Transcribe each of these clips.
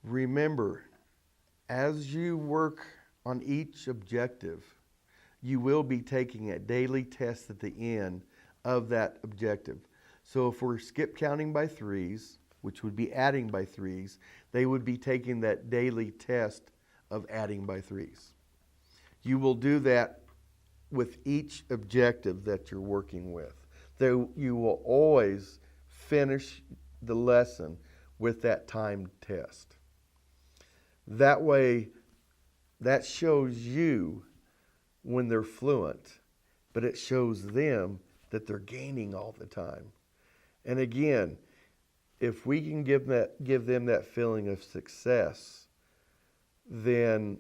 Remember, as you work on each objective, you will be taking a daily test at the end of that objective. So if we're skip counting by threes, which would be adding by threes, they would be taking that daily test of adding by threes. You will do that with each objective that you're working with. Though you will always finish the lesson with that timed test. That way, that shows you when they're fluent, but it shows them that they're gaining all the time. And again, if we can give them that feeling of success, then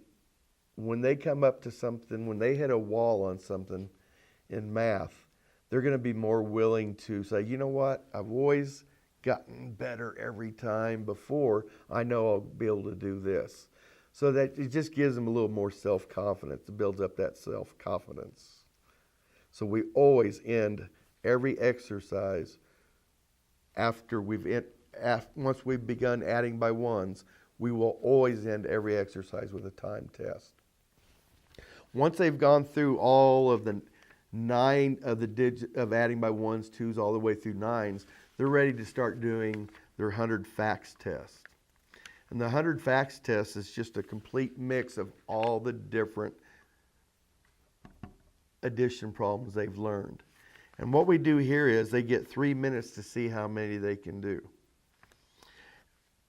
when they come up to something, when they hit a wall on something in math, they're going to be more willing to say, you know what, I've always gotten better every time before. I know I'll be able to do this. So that it just gives them a little more self-confidence. It builds up that self-confidence. So we always end every exercise after once we've begun adding by ones, we will always end every exercise with a time test. Once they've gone through all of the 9 of the digit of adding by ones, twos, all the way through nines, they're ready to start doing their 100 facts test. And the 100 facts test is just a complete mix of all the different addition problems they've learned. And what we do here is they get 3 minutes to see how many they can do.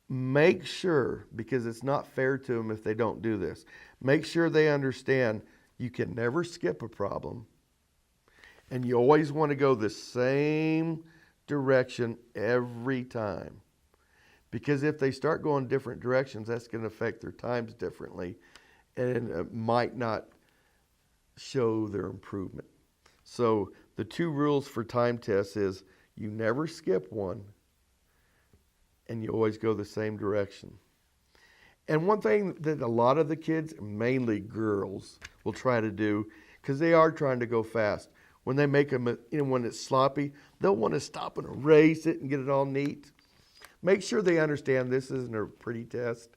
Make sure, because it's not fair to them if they don't do this, make sure they understand you can never skip a problem. And you always want to go the same direction every time. Because if they start going different directions, that's going to affect their times differently. And it might not show their improvement. So the 2 rules for time tests is you never skip one and you always go the same direction. And one thing that a lot of the kids, mainly girls, will try to do, because they are trying to go fast, when they make them, when it's sloppy, they'll want to stop and erase it and get it all neat. Make sure they understand this isn't a pretty test.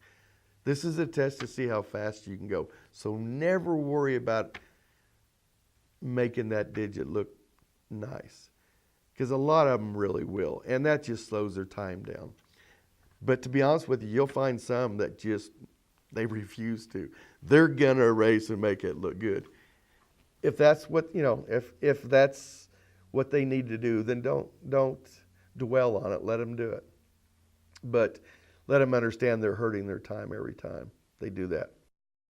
This is a test to see how fast you can go. So never worry about making that digit look nice, because a lot of them really will, and that just slows their time down. But to be honest with you, you'll find some that just, they refuse to. They're going to erase and make it look good. If that's what, if that's what they need to do, then don't dwell on it. Let them do it. But let them understand they're hurting their time every time they do that.